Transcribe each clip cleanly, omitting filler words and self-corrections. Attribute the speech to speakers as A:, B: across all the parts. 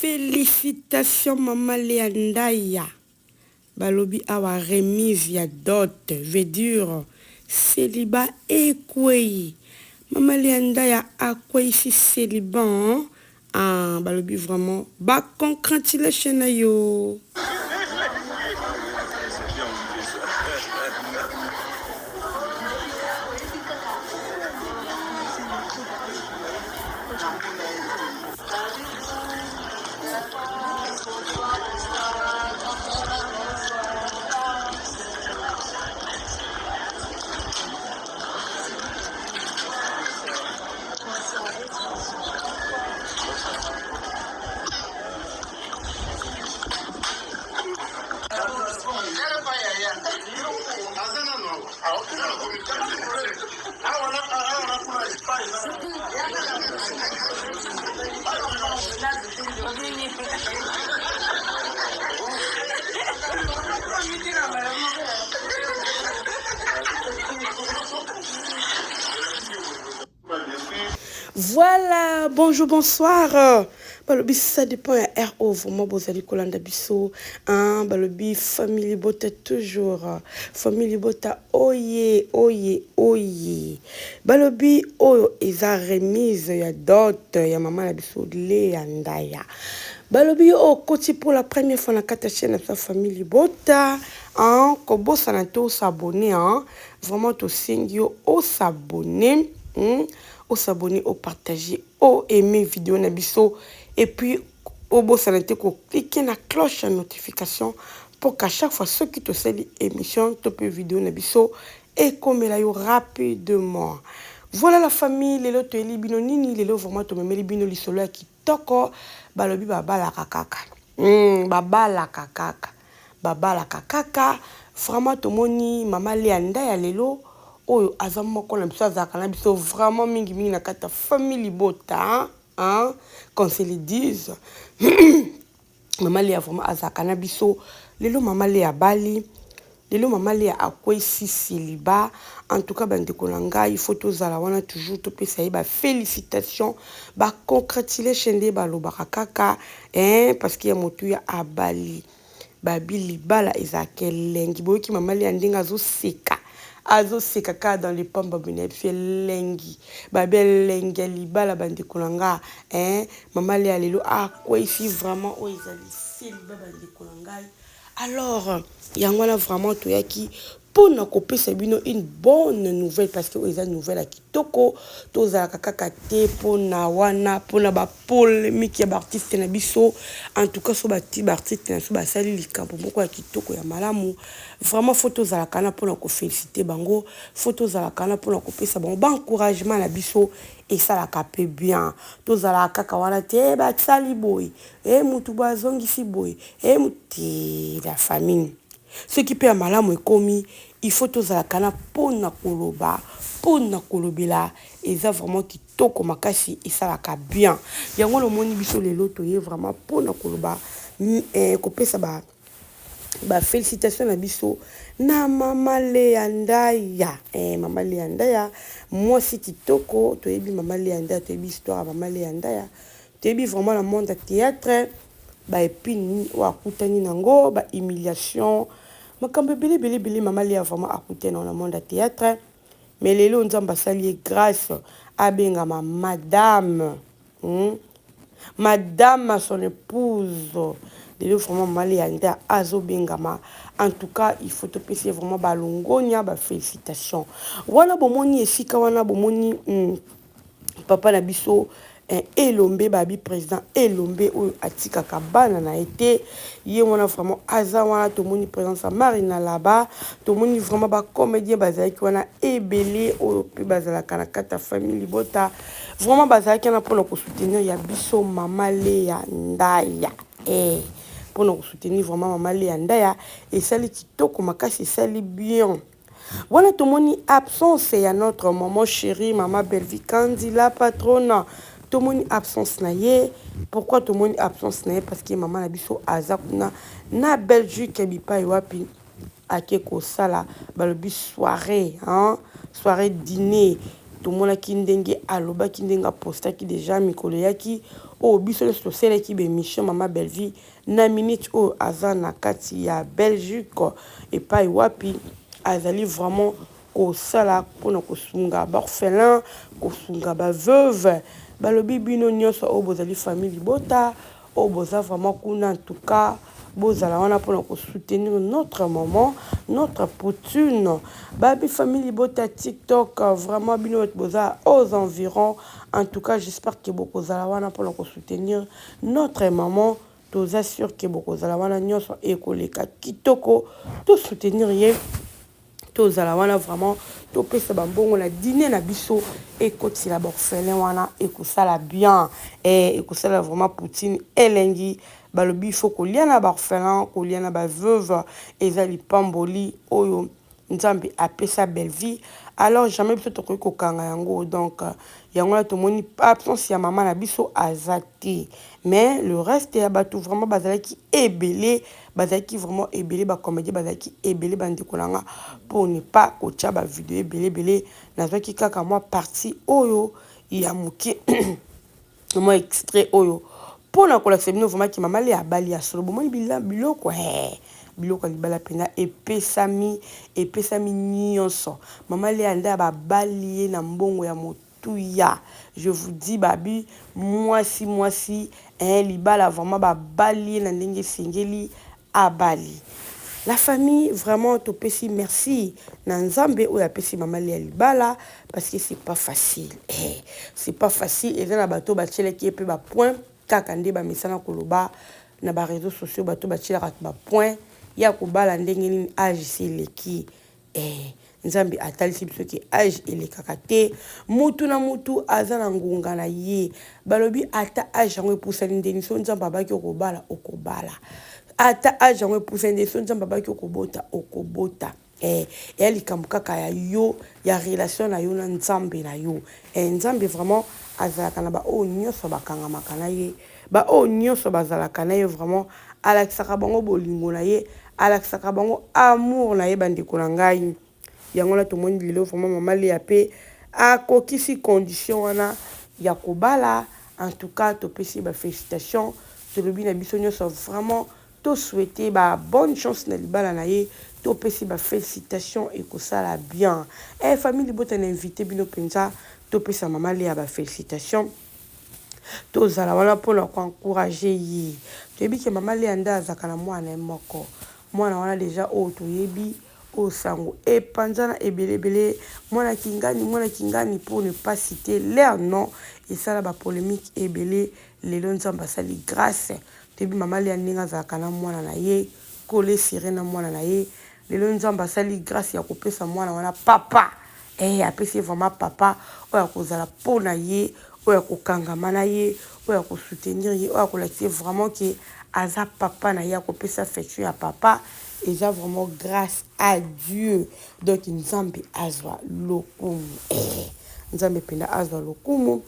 A: Félicitations Maman Leandaya. Balobi awa remise ya dot, veut dire célibat et quoi. Maman Leandaya a quoi ici célibat, hein? Ah, balobi vraiment, bah congratulations yo. Voilà, bonjour, bonsoir. Balobi, ça dépend de RO. Vraiment, vous allez colanda biso. Balobi, famille bota toujours. Famille bota, oye, oye, oye. Balobi, oyo, eza remise, ya dot, ya maman la biso, le andaya. Balobi, oh, côté pour la première fois, na kata chaîne de sa famille bota. Kobo sanato s'abonner, vraiment, to singyo, au s'abonner. Au s'abonner, au partager, au aimer vidéo nabiso et puis au beau santé ko cliquer na cloche de notification pour qu'à chaque fois ceux qui te savent émission top vidéo nabiso et comme là yo rapidement. Voilà la famille les loto libino nini les loto vraiment to me libino lisolo qui toko balobi baba la kakaka. Baba la kakaka. Baba la kakaka vraiment to moni mama Leanda ya lelo. Oh, azamoko na biso azaka na biso vraiment mingi mingi na kata famille bota, hein, qu'on se le dise. Maman Léa vraiment azaka na biso. Lelo maman Léa bali. Lelo maman Léa akwa ici célibat. En tout cas, bande kolanga, il faut tous à la wana toujours to pesa ba félicitations, ba congratulations de ba lobarakaka, hein, parce qu'il y a motu ya abali. Ba bili bala ezakelengi boki maman Léa ndinga zo seka. Azo sekaka dans les pommes babine fait lengi babel lengi libala bande kolanga maman le alelo quoi ici vraiment o ezali célibat bande kolanga alors yangwana vraiment to yaki pour na kopesa bino une bonne nouvelle parce que eza nouvelle à kitoko toza kaka te pona wana pona ba polémique ya artiste na biso en tout cas so ba ti artiste na so ba sali likambo moko ya kitoko ya malamu vraiment photos à la kana pona ko féliciter bango photos à la kana pona ko pesa bango ba encouragement na biso et ça la capé bien toza la kaka wana te ba tsali boy mutu ba zongi si boy muti la famille ce qui peut malamu ekomi il faut tous à la cana pour na kolobela et ça vraiment qui toko makasi et ça la ka bien yango le moni biso les loto est vraiment pour na koloba kopesa ba félicitations na biso na mama Leandaya mama Leandaya moi si kitoko to yebi mama Leandaya to yebi histoire mama Leandaya to yebi vraiment le monde de théâtre ba epini wa kutani nango ba humiliation makambe bele mama Léa vraiment akutana dans le monde de théâtre mais lelo nzamba sali grâce à bengama madame madame son épouse lelo vraiment mama Leanda azo bengama en tout cas il faut te passer vraiment balongonia ba félicitations wana bomoni esika wana bomoni papa na biso Elombe babi président Elombe ou atika kabana na été yé wana vraiment aza wana to moni présence à Marina là-bas to moni vraiment ba comédien bazali ki wana ebele o pe bazala kana kata famille bota vraiment bazali ki na pour ko soutenir ya biso mama Leandaya pour nous soutenir vraiment maman Leandaya et celle qui toko makasi sali bien. Voilà tout mon absence et à notre maman chérie maman Belvikandi la patronne tout mon absence naie pourquoi tout mon absence naie parce que maman na biso azakuna na Belgique bipa wapi akeko sala balobi soirée soirée dîner tout mon ki ndenge aloba ki ndenga posta ki déjà mikolo yaki oyo biso nyonso tosalaki bémission mama Belleville na minute oyo aza na kati ya Belgique epai wapi azali vraiment kosala mpona kosunga baorphelin kosunga baveuve balobi bino nyonso oyo bozali famille libota oyo boza vraiment kuna en tout cas bozala wana mpona kosoutenir notre maman notre poutune babi famille libota TikTok vraiment bino boza aux environs en tout cas j'espère que bokozala wana mpona kosoutenir notre maman toza sûr que bokozala wana nyonso ekoleka kitoko to soutenir ye tozala wana vraiment topesa bambongo na dîner na biso ekotila baorphelin wana ekosala bien ekosala vraiment poutine elengi balobi il faut kolia na baorphelin kolia na baveuve eza lipamboli oyo nzambe apesa Belleville alors jamais biso tokoki kokanga yango donc yango wana tomoni absence ya mama na biso aza te mais le reste ya bato vraiment bazalaki ebele bazalaki vraiment ebele bacomédie bazalaki ebele bandeko na nga pour ne pas kotia bavideo ebele nazwaki kaka mwa partie oyo ya moke mwa extrait oyo mpona kolakisa bino vraiment ki mama le abali ya solo bomoni biloko biloko ya libala mpena epesami nyonso mama le anda babali ye na mbongo ya motuya je vous dis babi mwasi libala vraiment babali ye na ndenge esengeli abali la famille vraiment topesi merci na nzambe oyo apesi mama le ya libala parce que c'est pas facile c'est pas facile eza na bato batielaki ye mpe bapoint kaka nde bamesana koloba na bareseau sociaux bato batielaka bapoint ya kobala ndenge nini age seleki nzambe atalisi biso ke age elekaka te mutu na mutu aza na ngunga na ye balobi ata age yango epusani ndeni so nzambe abaki okobala okobala ata age yango epusani ndeni so nzambe abaki okobota eya likambo kaka ya yo ya relation na yo na nzambe na yo nzambe vraiment azalaka na baoyo nyonso bakangamaka na ye baoyo nyonso bazalaka na ye vraiment alakisaka bango bolingo na ye alakisaka bango amour na ye bandeko na ngai yango na tomoni lelo vraiment mama Léa pe akokisi condition wana ya kobala en tout cas topesi bafélicitation tolobi na biso nyonso vraiment tosouhaite bonne chance na libala na ye topesi bafélicitation ekosala bien famille libota na invité bino mpenza topesa mama Léa bafélicitation tozala wana mpona koencourage ye toyebi ke mama Léa nde azalaka na mwana ye moko mwana wana deja oyo toyebi oyo sango epanzana ebelebele mwana kingani pour ne pas citer leur nom esala bapolémique ebele lelo nzambe asali grâce toyebi mama Léa ndenge azalaka na mwana na ye kole sire na mwana na ye lelo nzambe asali grâce ya kopesa mwana wana papa apesi vraiment papa oyo akozala mpona ye oyo akokangama na ye oyo akosoutenir ye oyo akolakisa vraiment ke aza papa na ye akopesa affection ya papa eza vraiment grâce à Dieu donc nzambe azwa lokumu nzambe mpenda azwa lokumu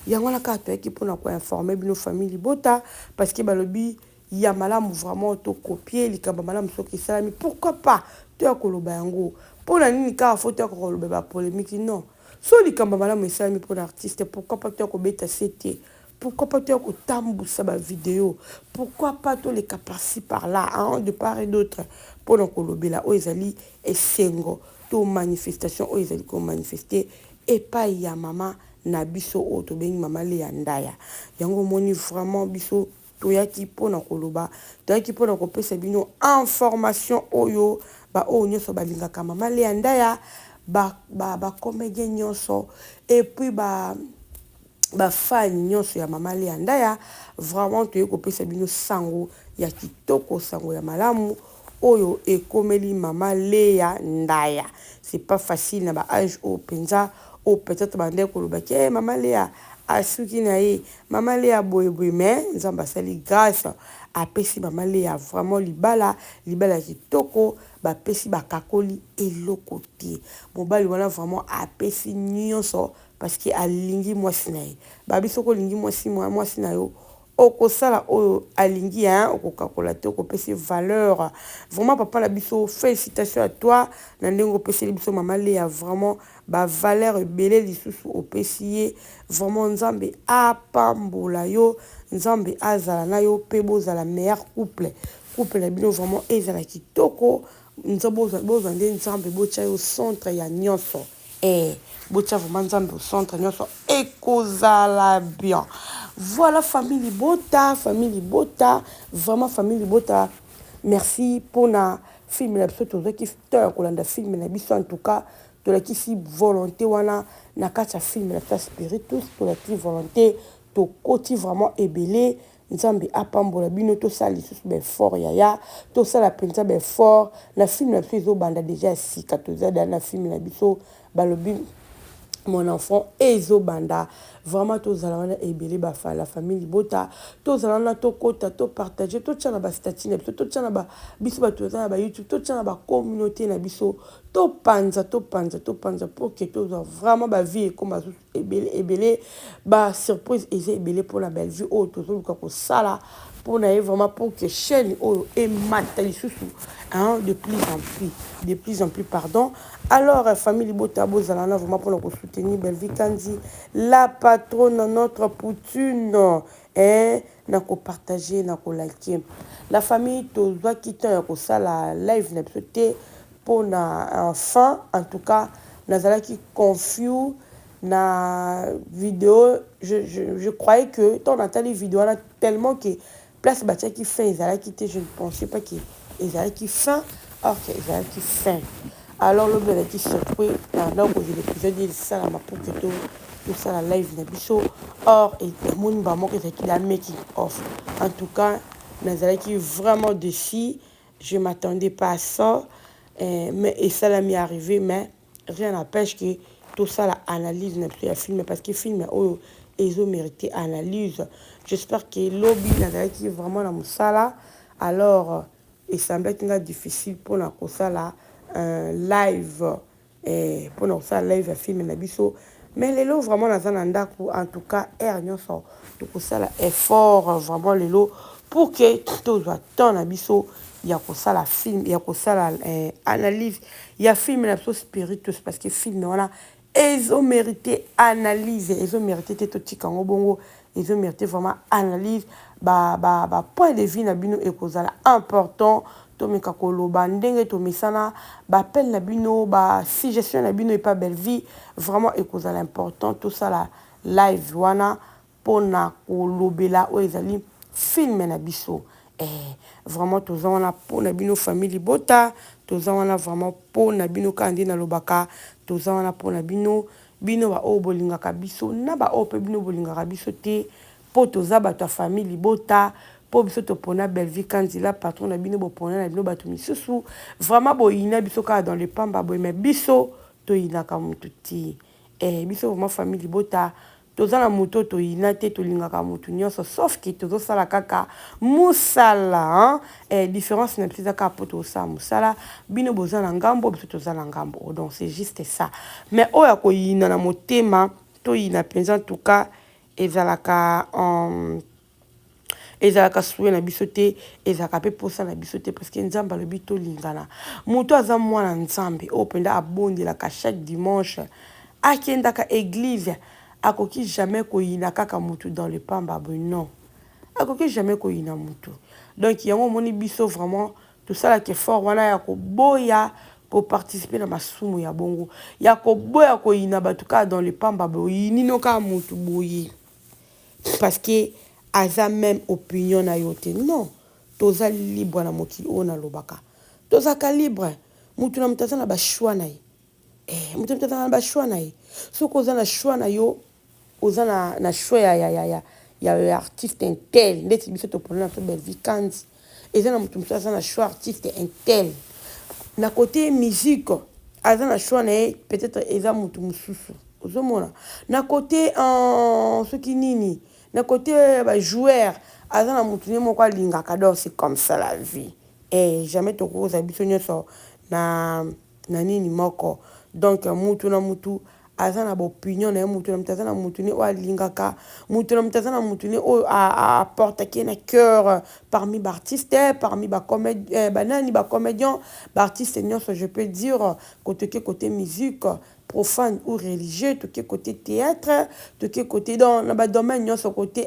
A: yango wana kaka toyaki mpona koinforme bino famille libota parce que balobi ya malamu vraiment tokopie likambo malamu soki esalami pourquoi pas toya koloba yango mpona nini kaka fo toya koloba bapolémique non so likambo malamu esalami mpona artiste pourquoi pas toya kobeta sete pourquoi pas toya kotambusa bavideo pourquoi pas toleka par-ci par-là de part et d'autre mpona kolobela oyo ezali esengo to manifestation oyo ezali komanifeste epai ya mama na biso oyo tobengi mama Léa Ndaya yango moni vraiment biso toyaki mpona koloba toyaki mpona kopesa bino information oyo baoyo nyonso balingaka mama Léa Ndaya bacomédien nyonso epuis bafani nyonso ya mama Léa Ndaya vraiment toyeki kopesa bino sango ya kitoko sango ya malamu oyo ekomeli mama Léa Ndaya c'est pas facile na baage oyo mpenza oyo peut-être bande kolobaki mama Léa asuki na ye mama Léa boyeboye mais nzambe asali grâce apesi mama Léa vraiment libala ya kitoko bapesi bakakoli eloko te mobali wana vraiment apesi nyonso parce que alingi mwasi na ye babi soko olingi mwasi na yo okosala oyo alingi hein okokakola te okopesa valeur vraiment papa na biso félicitations à toi na ndenge opeseli biso mama Léa vraiment ba valeur ebele lisusu opesi ye vraiment nzambe apambola yo nzambe azala na yo pe bozala meilleur couple na bino vraiment ezala kitoko bozwa nde nzambe botya yo centre ya nyonso botya vraiment nzambe au centre nyonso ekozala bien. Voilà, famille Libota, vraiment famille Libota. Merci pour na film la biso toza ki teur kolanda film na biso en tout cas to la ki si volonté wana na kati film la spiritus to la ki volonté to koti vraiment ebelé nzambe apambola bino to sali lisusu ben fort yaya to sala penza ben fort na film la biso ezobanda déjà sika toza na film na biso balobi mon enfant ezo banda vraiment tous allons ebele ba la famille Libota tous allons to kota to partager to tchana ba statine to tchana ba biso ba toza ba YouTube to tchana ba communauté na biso to panza pour que tous vraiment ba vie comme ebele ba surprise ebele pour la belle vie oh tous ko sala pour vraiment pour que chaîne et matali hein, de plus en plus pardon. Alors famille Libota bozalana vraiment pour nous soutenir Belvi Kandi la patronne notre poutune na ko partager na ko liker la famille tozwa kita ko sala live na peut pour na enfant en tout cas nazala qui confus na vidéo je croyais que ton atali vidéo là tellement que place batia qui fait Ezala qui je ne pensais pas que Ezala qui fin ok Ezala qui fin alors le bel qui surpris donc l'épisode il ça la pour que tout ça la live na biso or et mon ba mo que c'est qui la making off en tout cas Nazala qui vraiment déçu je m'attendais pas à ça mais et ça l'a mis arrivé mais rien n'empêche que tout ça la analyse n'a plus à filmer parce que film oh ils ont mérité analyse. J'espère que lobby n'a qui est vraiment dans Moussala. Alors, il semblait qu'il est difficile pour nous ça un live et pour nous ça live film na biso. Mais les lots vraiment dans un en tout cas ernion so tout ça là effort vraiment les lots pour que tout soit tant na biso. Il y a ça la film, il y a ça la analyse, il y a film la biso spiritus parce que film voilà. Ils ont mérité analyse, ils ont mérité tout kango bongo, ils ont mérité vraiment analyse, point de vue na bino ekozala important, to meka koloba ndenge to misana, appel na bino, suggestion na bino et pas belle vie, vraiment ekozala important, tout ça la live wana pona kolobela o ezali film na biso. Vraiment tous on a pour na bino famille Libota tous on a vraiment pour na bino kandi na lobaka tous on a pour na bino ba o bolinga kabiso na ba o pe bino bolinga kabiso te po toza ba ta famille Libota po biso to pona belle vie kandi la patron na bino bo pona na bino ba to misusu vraiment bo ina biso ka dans le pamba bo mais biso to ina ka mututi biso vraiment famille Libota toza na moto to inate to lingaka mutu nyonso sauf que tozo sala kaka musala différence na pisa ka poto sa musala bino boza na ngambo biso toza na ngambo donc c'est juste ça mais oya ko ina na motema to ina penza en tout cas ezalaka soué na biso te ezalaka pe posa na biso te parce que nzambe alobi to lingana moto aza mwana nzambe o penda abondelaka chaque dimanche akendaka église akoki jamais koyina kaka mutu dans le pamba non akoki jamais koyina mutu donc yango moni biso vraiment tout ça là qui est fort wana ya ko boya ko participer na masumu ya bongo ya ko boya koyina batuka dans le pamba boyini no ka mutu boyi parce que aza même opinion na yote non toza libre na mokili ona lobaka toza ka libre mutu na mutaza na ba choix na mutu mutaza na ba choix na so ko za na choix na yo oza na choix ya artiste intel ndeti biso to pona to belle vie kandi eza na mutu mutaza na choix artiste intel na côté musique aza na choix na peut-être eza mutu mususu ozomona na côté ce qui nini na côté ba joueur aza na mutu ne moko alingaka donc c'est comme ça la vie jamais to koza biso nyonso na nini moko donc mutu na mutu azana ba opinion na mutu na mtazana mutu ne o alingaka mutu na mtazana mutu ne o apporte qui na cœur parmi ba artistes parmi ba comédien banani ba comédien ba artiste nyonso je peux dire côté musique profane ou religieux tout côté théâtre tout côté dans ba domaine nyonso côté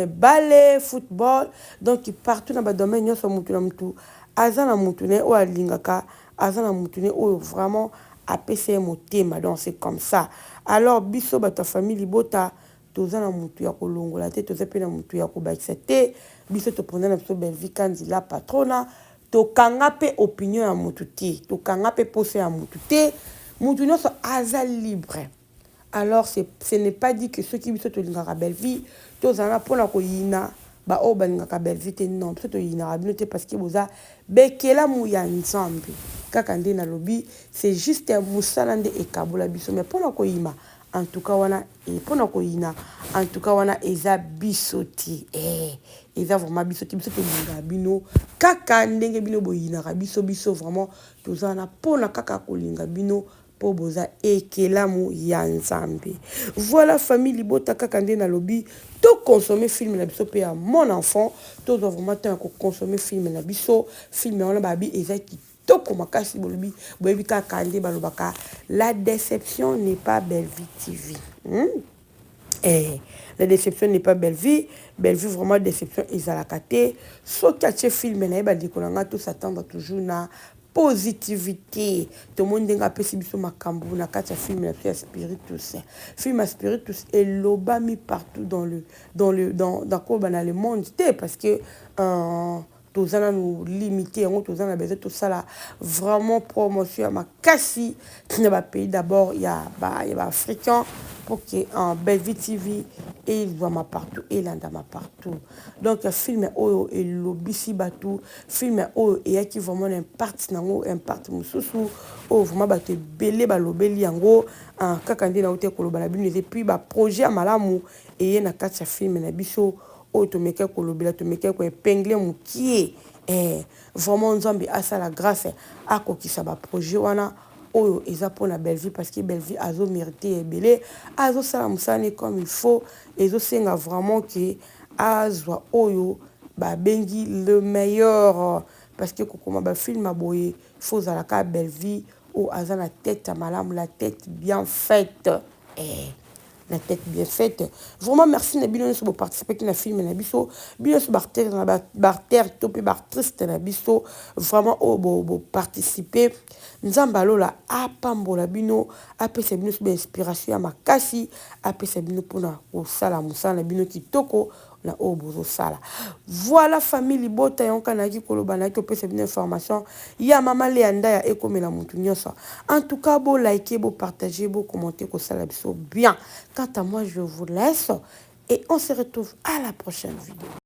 A: ballet football donc partout dans ba domaine nyonso mutu na mutu azana mutu ne o alingaka azana mutu ne o vraiment apese motema donc c'est comme ça alors biso ba ta famille libota tozana mutu ya kolongola te toza pe na mutu ya kobakisa te biso to prendre na biso Belvi Kanzila patrona to kanga pe opinion ya mutu te to kanga pe pose ya mutu te mutu nyonso aza libre alors ce n'est pas dit que ceux qui biso to lingaka Belvi tozana pona ko yina ba o balingaka Belvi te non biso to yina bino te parce que boza bekela mu ya nzambe kaka nde na lobi c'est juste musala nde ekabola biso mais pona ko yima en tout cas wana et pona ko yina en tout cas wana eza bisoti eza vraiment bisoti biso to linga bino kaka ndenge bino boyina biso vraiment tozana pona kaka ko linga bino po boza ekelamu ya nzambe. Voilà famille libota kaka nde na lobi to consommer film na biso pe ya mon enfant to vraiment tant ko consommer film na biso film wana babi ezaki toko makasi bolobi boyebi kaka nde balobaka la déception n'est pas Belvi TV. La déception n'est pas Belvi vraiment déception ezalaka te soki atie film na ye bandeko na nga to s'attendre toujours na positivité tout le monde a apprécié biso makambo na kati ya film ya Spiritus film ya Spiritus et lobami partout dans le monde parce que tozana nous limiter yango tozana besoin tout ça là vraiment promotion ya makasi na ba pays d'abord il y a africain pour que en Belvi TV et il voit ma partout et landama partout donc film oyo et lobisi batu film oyo et qui vraiment impact nango impact mususu o vraiment ba te belé ba lobeli yango en kaka ndina ote koloba na bino et puis ba projet malamu et na kati ya film na biso o to meka kolobela to meka ko épingler mukie vraiment nzambe asa la grâce a kokisa ba projet wana oyo eza pona Belvi parce que Belvi azo mérité ebele azo sala musane comme il faut ezo senga vraiment que azwa oyo ba bengi le meilleur parce que kokoma ba film aboye faut zala ka Belvi ou aza la tête malamu la tête bien faite la tête bien faite. Vraiment merci na bino so participer na film na biso bino so barter na barter to pe bartriste na biso vraiment o bo participer nzamba lola apambola bino apesa bino so inspiration ya makasi apesa bino pona osala musala bino kitoko na obozo sala. Voilà famille libota yonka na ki koloba na ki opesa bino information ya mama Leanda ya ekomela mutu nyonso. En tout cas bo liker, bo partager, bo commenter ko sala biso bien. Quant à moi je vous laisse et on se retrouve à la prochaine vidéo.